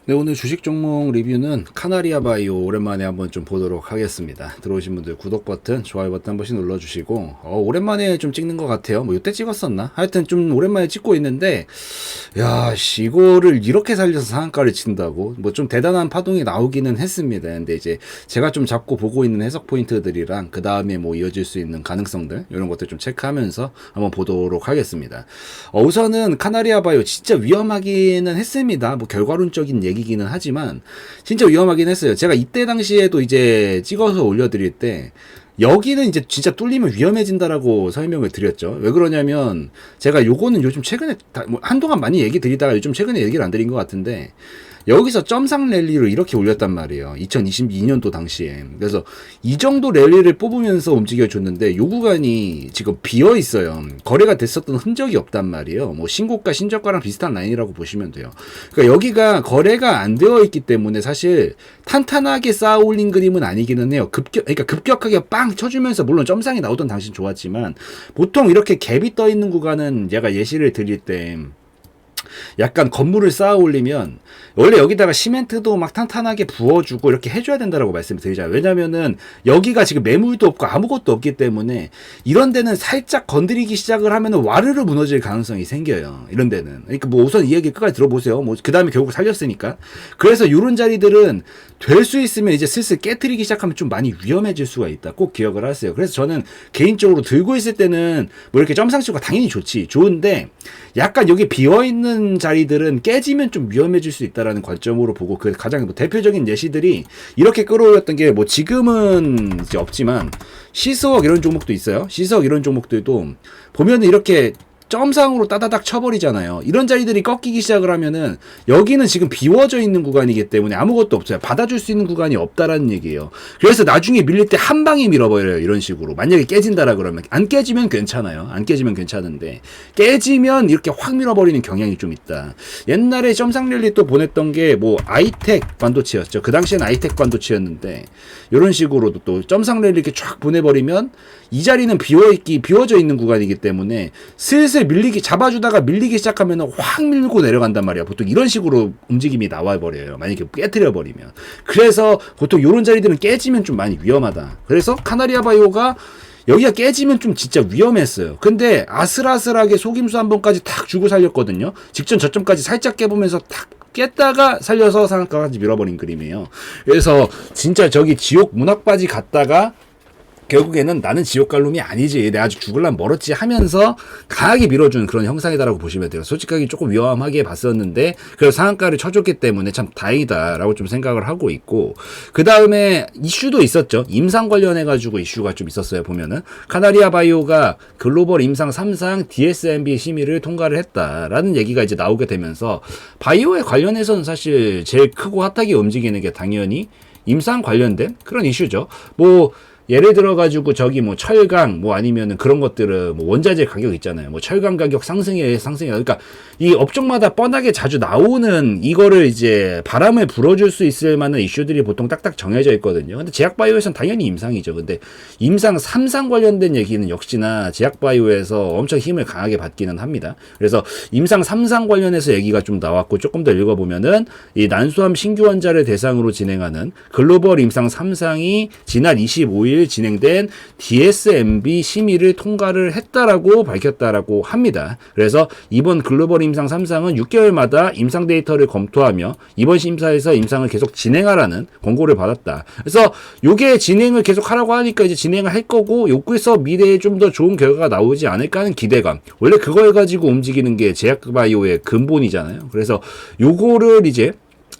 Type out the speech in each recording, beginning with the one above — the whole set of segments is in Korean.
네, 오늘 주식 종목 리뷰는 카나리아 바이오 오랜만에 한번 좀 보도록 하겠습니다. 들어오신 분들 구독 버튼, 좋아요 버튼 한 번씩 눌러주시고, 오랜만에 좀 찍는 것 같아요. 뭐, 이때 찍었었나? 하여튼 좀 오랜만에 찍고 있는데, 야, 씨, 이거를 이렇게 살려서 상한가를 친다고? 뭐 좀 대단한 파동이 나오기는 했습니다. 근데 이제 제가 좀 잡고 보고 있는 해석 포인트들이랑, 그 다음에 뭐 이어질 수 있는 가능성들, 이런 것들 좀 체크하면서 한번 보도록 하겠습니다. 우선은 카나리아 바이오 진짜 위험하기는 했습니다. 뭐 결과론적인 얘기기는 하지만 진짜 위험하긴 했어요. 제가 이때 당시에도 이제 찍어서 올려드릴 때 여기는 이제 진짜 뚫리면 위험해진다라고 설명을 드렸죠. 왜 그러냐면 제가 요거는 요즘 최근에 뭐 한동안 많이 얘기 드리다가 요즘 최근에 얘기를 안 드린 것 같은데, 여기서 점상 랠리로 이렇게 올렸단 말이에요. 2022년도 당시에. 그래서 이 정도 랠리를 뽑으면서 움직여줬는데 요 구간이 지금 비어 있어요. 거래가 됐었던 흔적이 없단 말이에요. 뭐 신고가 신저가랑 비슷한 라인이라고 보시면 돼요. 그러니까 여기가 거래가 안 되어 있기 때문에 사실 탄탄하게 쌓아 올린 그림은 아니기는 해요. 그러니까 급격하게 빵 쳐주면서, 물론 점상이 나오던 당시 좋았지만 보통 이렇게 갭이 떠 있는 구간은 제가 예시를 드릴 때 약간 건물을 쌓아 올리면 원래 여기다가 시멘트도 막 탄탄하게 부어주고 이렇게 해줘야 된다라고 말씀을 드리잖아요. 왜냐면은 여기가 지금 매물도 없고 아무것도 없기 때문에 이런 데는 살짝 건드리기 시작을 하면은 와르르 무너질 가능성이 생겨요. 이런 데는. 그러니까 뭐 우선 이 얘기 끝까지 들어보세요. 뭐 그 다음에 결국 살렸으니까. 그래서 이런 자리들은 될 수 있으면 이제 슬슬 깨트리기 시작하면 좀 많이 위험해질 수가 있다. 꼭 기억을 하세요. 그래서 저는 개인적으로 들고 있을 때는 뭐 이렇게 점상치가 당연히 좋은데 약간 여기 비어있는 자리들은 깨지면 좀 위험해질 수 있다라는 관점으로 보고, 그 가장 뭐 대표적인 예시들이 이렇게 끌어올렸던 게 뭐 지금은 이제 없지만 시스웍 이런 종목도 있어요. 시스웍 이런 종목들도 보면은 이렇게 점상으로 따다닥 쳐버리잖아요. 이런 자리들이 꺾이기 시작을 하면은 여기는 지금 비워져 있는 구간이기 때문에 아무것도 없어요. 받아줄 수 있는 구간이 없다라는 얘기예요. 그래서 나중에 밀릴 때 한 방에 밀어버려요. 이런 식으로. 만약에 깨진다라 그러면, 안 깨지면 괜찮아요. 안 깨지면 괜찮은데 깨지면 이렇게 확 밀어버리는 경향이 좀 있다. 옛날에 점상 랠리 또 보냈던 게 뭐 아이텍 반도체였죠. 그 당시엔 아이텍 반도체였는데 이런 식으로도 또 점상 랠리 이렇게 쫙 보내버리면 이 자리는 비워져 있는 구간이기 때문에 슬슬 잡아주다가 밀리기 시작하면 확 밀고 내려간단 말이야. 보통 이런 식으로 움직임이 나와버려요. 만약에 깨트려버리면. 그래서 보통 이런 자리들은 깨지면 좀 많이 위험하다. 그래서 카나리아 바이오가 여기가 깨지면 좀 진짜 위험했어요. 근데 아슬아슬하게 속임수 한 번까지 탁 주고 살렸거든요. 직전 저점까지 살짝 깨보면서 탁 깼다가 살려서 상한가까지 밀어버린 그림이에요. 그래서 진짜 저기 지옥 문학바지 갔다가 결국에는 나는 지옥갈놈이 아니지, 내가 아직 죽을란 멀었지 하면서 강하게 밀어준 그런 형상이다라고 보시면 돼요. 솔직하게 조금 위험하게 봤었는데 그래서 상한가를 쳐줬기 때문에 참 다행이다라고 좀 생각을 하고 있고, 그 다음에 이슈도 있었죠. 임상 관련해가지고 이슈가 좀 있었어요. 보면은 카나리아 바이오가 글로벌 임상 3상 DSMB 심의를 통과를 했다라는 얘기가 이제 나오게 되면서 바이오에 관련해서는 사실 제일 크고 핫하게 움직이는 게 당연히 임상 관련된 그런 이슈죠. 뭐 예를 들어가지고 저기 뭐 철강 뭐 아니면은 그런 것들은 뭐 원자재 가격 있잖아요. 뭐 철강 가격 상승에 그러니까 이 업종마다 뻔하게 자주 나오는 이거를 이제 바람을 불어줄 수 있을 만한 이슈들이 보통 딱딱 정해져 있거든요. 근데 제약바이오에서는 당연히 임상이죠. 근데 임상 3상 관련된 얘기는 역시나 제약바이오에서 엄청 힘을 강하게 받기는 합니다. 그래서 임상 3상 관련해서 얘기가 좀 나왔고, 조금 더 읽어보면은 이 난소암 신규 환자를 대상으로 진행하는 글로벌 임상 3상이 지난 25일 진행된 DSMB 심의를 통과를 했다라고 밝혔다라고 합니다. 그래서 이번 글로벌 임상 3상은 6개월마다 임상 데이터를 검토하며 이번 심사에서 임상을 계속 진행하라는 권고를 받았다. 그래서 요게 진행을 계속 하라고 하니까 이제 진행을 할 거고, 여기서 미래에 좀 더 좋은 결과가 나오지 않을까 하는 기대감. 원래 그걸 가지고 움직이는 게 제약바이오의 근본이잖아요. 그래서 요거를 이제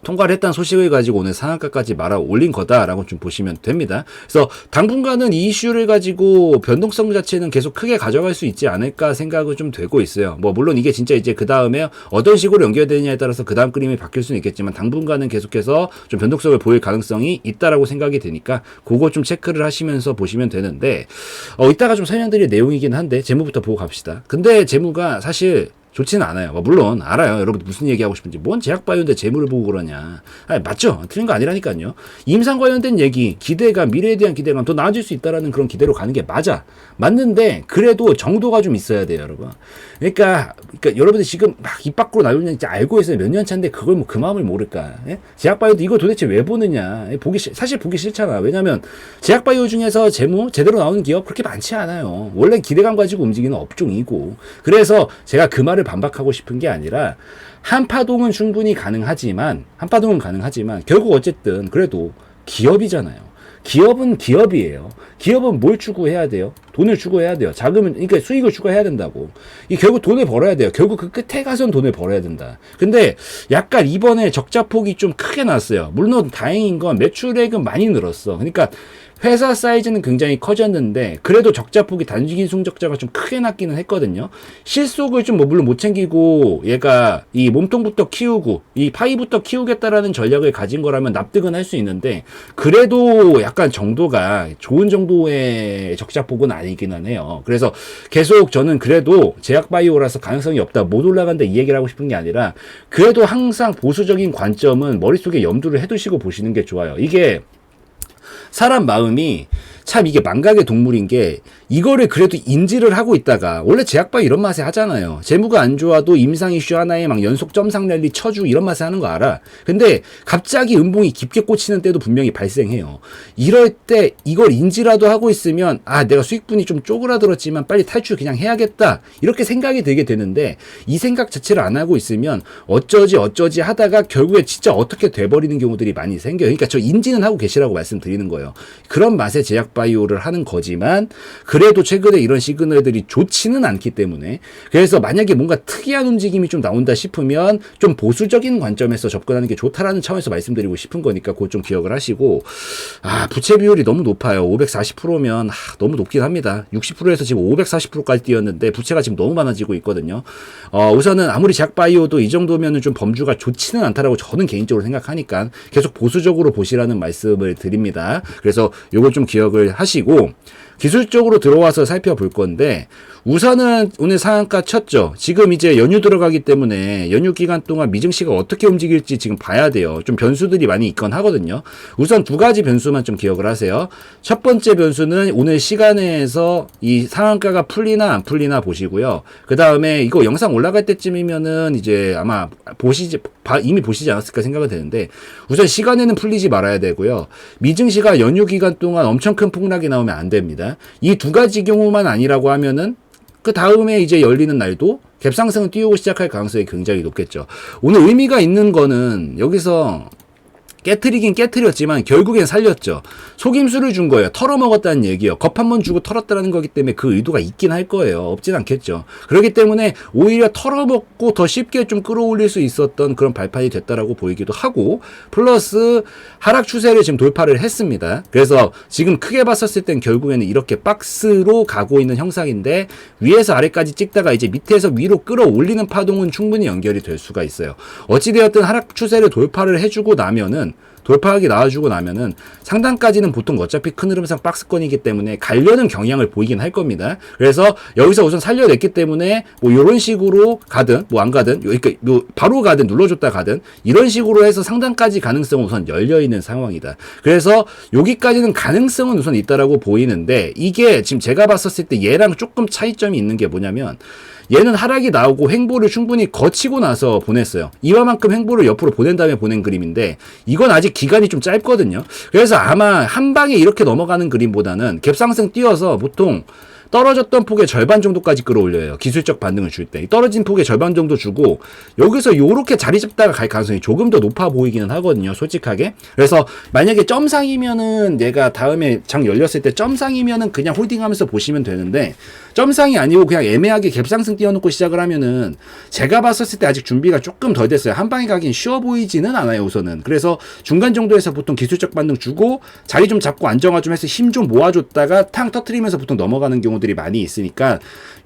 통과를 했다는 소식을 가지고 오늘 상한가까지 말아 올린 거다라고 좀 보시면 됩니다. 그래서 당분간은 이 이슈를 가지고 변동성 자체는 계속 크게 가져갈 수 있지 않을까 생각은 좀 되고 있어요. 뭐 물론 이게 진짜 이제 그 다음에 어떤 식으로 연결되느냐에 따라서 그 다음 그림이 바뀔 수는 있겠지만 당분간은 계속해서 좀 변동성을 보일 가능성이 있다라고 생각이 되니까 그거 좀 체크를 하시면서 보시면 되는데, 이따가 좀 설명드릴 내용이긴 한데 재무부터 보고 갑시다. 근데 재무가 사실 좋지는 않아요. 물론 알아요. 여러분 무슨 얘기하고 싶은지. 뭔 제약바이오인데 재물을 보고 그러냐. 아니, 맞죠. 틀린 거 아니라니까요. 임상 관련된 얘기, 기대감, 미래에 대한 기대감, 더 나아질 수 있다라는 그런 기대로 가는 게 맞아. 맞는데 그래도 정도가 좀 있어야 돼요, 여러분. 그러니까 여러분들 지금 막 입 밖으로 나오는 알고 있어요. 몇 년 차인데 그걸 뭐 그 마음을 모를까. 예? 제약바이오도 이거 도대체 왜 보느냐. 사실 보기 싫잖아. 왜냐면 제약바이오 중에서 재무 제대로 나오는 기업 그렇게 많지 않아요. 원래 기대감 가지고 움직이는 업종이고. 그래서 제가 그 말을 반박하고 싶은 게 아니라 한파동은 충분히 가능하지만 결국 어쨌든 그래도 기업이잖아요. 기업은 기업이에요. 기업은 뭘 추구해야 돼요? 돈을 추구해야 돼요. 자금은, 그러니까 수익을 추구해야 된다고. 이 결국 돈을 벌어야 돼요. 결국 그 끝에 가선 돈을 벌어야 된다. 근데 약간 이번에 적자폭이 좀 크게 났어요. 물론 다행인 건 매출액은 많이 늘었어. 그러니까 회사 사이즈는 굉장히 커졌는데 그래도 적자폭이 단기 순적자가 좀 크게 났기는 했거든요. 실속을 좀 물론 못 챙기고 얘가 이 몸통부터 키우고 이 파이부터 키우겠다라는 전략을 가진 거라면 납득은 할 수 있는데 그래도 약간 정도가 좋은 정도의 적자폭은 아니기는 해요. 그래서 계속 저는 그래도 제약바이오라서 가능성이 없다, 못 올라간다 이 얘기를 하고 싶은 게 아니라 그래도 항상 보수적인 관점은 머릿속에 염두를 해두시고 보시는 게 좋아요. 이게 사람 마음이 참 이게 망각의 동물인 게 이거를 그래도 인지를 하고 있다가 원래 제약바이오 이런 맛에 하잖아요. 재무가 안 좋아도 임상 이슈 하나에 막 연속 점상 랠리 쳐주고 이런 맛에 하는 거 알아. 근데 갑자기 음봉이 깊게 꽂히는 때도 분명히 발생해요. 이럴 때 이걸 인지라도 하고 있으면 내가 수익분이 좀 쪼그라들었지만 빨리 탈출 그냥 해야겠다 이렇게 생각이 들게 되는데 이 생각 자체를 안 하고 있으면 어쩌지 하다가 결국에 진짜 어떻게 돼버리는 경우들이 많이 생겨요. 그러니까 저 인지는 하고 계시라고 말씀드리는 거예요. 그런 맛에 제약바이오를 하는 거지만 그래도 최근에 이런 시그널들이 좋지는 않기 때문에 그래서 만약에 뭔가 특이한 움직임이 좀 나온다 싶으면 좀 보수적인 관점에서 접근하는 게 좋다라는 차원에서 말씀드리고 싶은 거니까 그거 좀 기억을 하시고 부채 비율이 너무 높아요. 540%면 너무 높긴 합니다. 60%에서 지금 540%까지 뛰었는데 부채가 지금 너무 많아지고 있거든요. 우선은 아무리 제약바이오도 이 정도면은 좀 범주가 좋지는 않다라고 저는 개인적으로 생각하니까 계속 보수적으로 보시라는 말씀을 드립니다. 그래서 요걸 좀 기억을 하시고 기술적으로 들어와서 살펴볼 건데 우선은 오늘 상한가 쳤죠. 지금 이제 연휴 들어가기 때문에 연휴 기간 동안 미증시가 어떻게 움직일지 지금 봐야 돼요. 좀 변수들이 많이 있건 하거든요. 우선 두 가지 변수만 좀 기억을 하세요. 첫 번째 변수는 오늘 시간에서 이 상한가가 풀리나 안 풀리나 보시고요. 그 다음에 이거 영상 올라갈 때쯤이면은 이제 아마 이미 보시지 않았을까 생각은 되는데 우선 시간에는 풀리지 말아야 되고요. 미증시가 연휴 기간 동안 엄청 큰 폭락이 나오면 안 됩니다. 이 두 가지 경우만 아니라고 하면은 그 다음에 이제 열리는 날도 갭상승을 띄우고 시작할 가능성이 굉장히 높겠죠. 오늘 의미가 있는 거는 여기서 깨트리긴 깨트렸지만 결국엔 살렸죠. 속임수를 준 거예요. 털어먹었다는 얘기요. 겁 한 번 주고 털었다는 거기 때문에 그 의도가 있긴 할 거예요. 없진 않겠죠. 그렇기 때문에 오히려 털어먹고 더 쉽게 좀 끌어올릴 수 있었던 그런 발판이 됐다라고 보이기도 하고 플러스 하락 추세를 지금 돌파를 했습니다. 그래서 지금 크게 봤었을 땐 결국에는 이렇게 박스로 가고 있는 형상인데 위에서 아래까지 찍다가 이제 밑에서 위로 끌어올리는 파동은 충분히 연결이 될 수가 있어요. 어찌되었든 하락 추세를 돌파를 해주고 나면은 돌파하기 나와주고 나면은 상단까지는 보통 어차피 큰 흐름상 박스권이기 때문에 가려는 경향을 보이긴 할 겁니다. 그래서 여기서 우선 살려냈기 때문에 뭐 이런 식으로 가든 뭐 안 가든 그러니까 뭐 바로 가든 눌러줬다 가든 이런 식으로 해서 상단까지 가능성은 우선 열려있는 상황이다. 그래서 여기까지는 가능성은 우선 있다라고 보이는데 이게 지금 제가 봤었을 때 얘랑 조금 차이점이 있는 게 뭐냐면 얘는 하락이 나오고 횡보를 충분히 거치고 나서 보냈어요. 이와만큼 횡보를 옆으로 보낸 다음에 보낸 그림인데 이건 아직 기간이 좀 짧거든요. 그래서 아마 한 방에 이렇게 넘어가는 그림보다는 갭상승 띄어서 보통 떨어졌던 폭의 절반 정도까지 끌어올려요. 기술적 반등을 줄 때. 떨어진 폭의 절반 정도 주고 여기서 요렇게 자리 잡다가 갈 가능성이 조금 더 높아 보이기는 하거든요. 솔직하게. 그래서 만약에 점상이면은 얘가 다음에 장 열렸을 때 점상이면은 그냥 홀딩하면서 보시면 되는데 점상이 아니고 그냥 애매하게 갭상승 띄워놓고 시작을 하면은 제가 봤었을 때 아직 준비가 조금 덜 됐어요. 한 방에 가긴 쉬워 보이지는 않아요. 우선은. 그래서 중간 정도에서 보통 기술적 반등 주고 자리 좀 잡고 안정화 좀 해서 힘 좀 모아줬다가 탕 터트리면서 보통 넘어가는 경우들이 많이 있으니까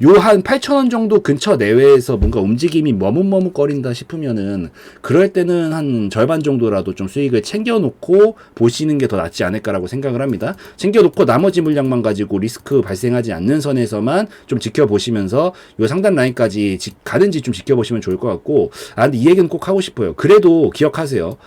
요 한 8,000원 정도 근처 내외에서 뭔가 움직임이 머뭇머뭇거린다 싶으면은 그럴 때는 한 절반 정도라도 좀 수익을 챙겨놓고 보시는 게 더 낫지 않을까라고 생각을 합니다. 챙겨놓고 나머지 물량만 가지고 리스크 발생하지 않는 선에서만 정도만 좀 지켜보시면서 요 상단 라인까지 가는지 좀 지켜보시면 좋을 것 같고, 근데 이 얘기는 꼭 하고 싶어요. 그래도 기억하세요.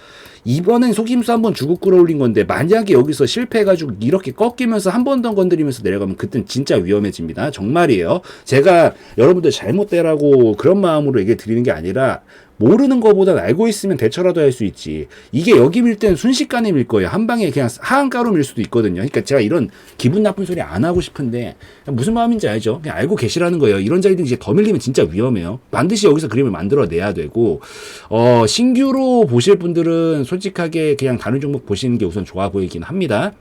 이번엔 속임수 한번 주고 끌어올린 건데, 만약에 여기서 실패해가지고 이렇게 꺾이면서 한 번 더 건드리면서 내려가면 그땐 진짜 위험해집니다. 정말이에요. 제가 여러분들 잘못되라고 그런 마음으로 얘기 드리는 게 아니라, 모르는 것보단 알고 있으면 대처라도 할 수 있지. 이게 여기 밀 때는 순식간에 밀 거예요. 한 방에 그냥 하한가로 밀 수도 있거든요. 그러니까 제가 이런 기분 나쁜 소리 안 하고 싶은데 무슨 마음인지 알죠? 그냥 알고 계시라는 거예요. 이런 자리들 이제 더 밀리면 진짜 위험해요. 반드시 여기서 그림을 만들어내야 되고, 신규로 보실 분들은 솔직하게 그냥 다른 종목 보시는 게 우선 좋아 보이긴 합니다.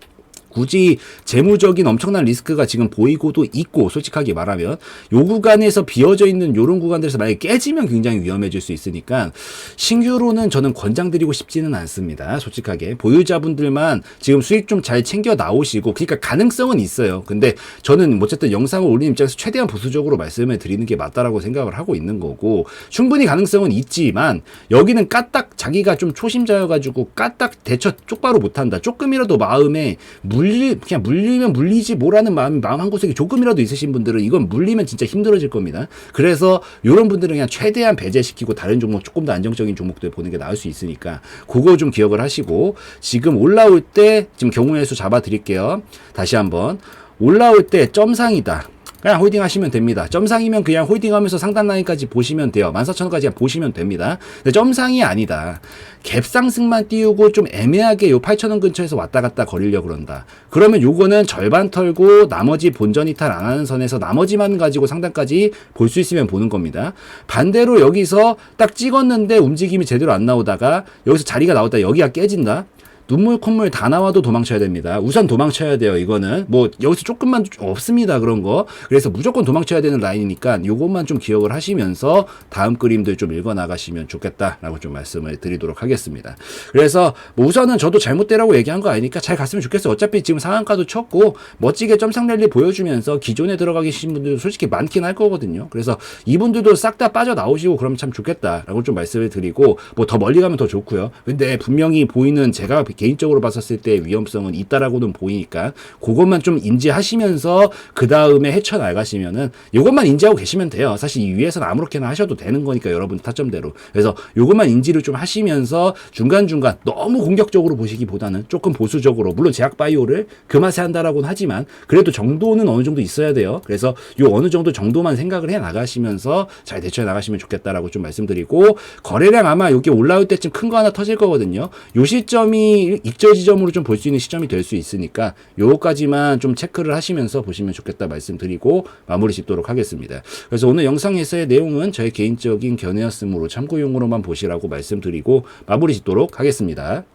굳이 재무적인 엄청난 리스크가 지금 보이고도 있고, 솔직하게 말하면 요 구간에서 비어져 있는 요런 구간들에서 만약에 깨지면 굉장히 위험해질 수 있으니까 신규로는 저는 권장드리고 싶지는 않습니다. 솔직하게 보유자분들만 지금 수익 좀 잘 챙겨 나오시고, 그러니까 가능성은 있어요. 근데 저는 어쨌든 영상을 올리는 입장에서 최대한 보수적으로 말씀을 드리는 게 맞다라고 생각을 하고 있는 거고, 충분히 가능성은 있지만 여기는 까딱 자기가 좀 초심자여가지고 까딱 대처 똑바로 못한다, 조금이라도 마음에 그냥 물리면 물리지 뭐라는 마음 한구석에 조금이라도 있으신 분들은 이건 물리면 진짜 힘들어질 겁니다. 그래서 이런 분들은 그냥 최대한 배제시키고 다른 종목, 조금 더 안정적인 종목들 보는 게 나을 수 있으니까 그거 좀 기억을 하시고, 지금 올라올 때 지금 경우의 수 잡아 드릴게요. 다시 한번 올라올 때 점상이다, 그냥 홀딩 하시면 됩니다. 점상이면 그냥 홀딩하면서 상단 라인까지 보시면 돼요. 14,000원까지 그냥 보시면 됩니다. 근데 점상이 아니다, 갭 상승만 띄우고 좀 애매하게 요 8,000원 근처에서 왔다 갔다 거리려고 그런다, 그러면 요거는 절반 털고 나머지 본전 이탈 안 하는 선에서 나머지만 가지고 상단까지 볼 수 있으면 보는 겁니다. 반대로 여기서 딱 찍었는데 움직임이 제대로 안 나오다가 여기서 자리가 나오다 여기가 깨진다, 눈물 콧물 다 나와도 도망쳐야 됩니다. 우선 도망쳐야 돼요. 이거는 뭐 여기서 조금만 없습니다, 그런 거. 그래서 무조건 도망쳐야 되는 라인이니까 요것만 좀 기억을 하시면서 다음 그림들 좀 읽어 나가시면 좋겠다라고 좀 말씀을 드리도록 하겠습니다. 그래서 뭐 우선은 저도 잘못되라고 얘기한 거 아니니까 잘 갔으면 좋겠어요. 어차피 지금 상한가도 쳤고 멋지게 점상 랠리 보여주면서 기존에 들어가 계신 분들도 솔직히 많긴 할 거거든요. 그래서 이분들도 싹 다 빠져나오시고 그러면 참 좋겠다라고 좀 말씀을 드리고, 뭐 더 멀리 가면 더 좋고요. 근데 분명히 보이는, 제가 개인적으로 봤었을 때 위험성은 있다라고는 보이니까 그것만 좀 인지하시면서 그 다음에 헤쳐나가시면은 이것만 인지하고 계시면 돼요. 사실 이 위에서는 아무렇게나 하셔도 되는 거니까, 여러분 타점대로. 그래서 이것만 인지를 좀 하시면서 중간중간 너무 공격적으로 보시기보다는 조금 보수적으로, 물론 제약 바이오를 그 맛에 한다라고는 하지만 그래도 정도는 어느 정도 있어야 돼요. 그래서 요 어느 정도 정도만 생각을 해 나가시면서 잘 대처해 나가시면 좋겠다라고 좀 말씀드리고, 거래량 아마 여기 올라올 때쯤 큰 거 하나 터질 거거든요. 요 시점이 익절 지점으로 좀 볼 수 있는 시점이 될 수 있으니까 요거까지만 좀 체크를 하시면서 보시면 좋겠다 말씀드리고 마무리 짓도록 하겠습니다. 그래서 오늘 영상에서의 내용은 저의 개인적인 견해였으므로 참고용으로만 보시라고 말씀드리고 마무리 짓도록 하겠습니다.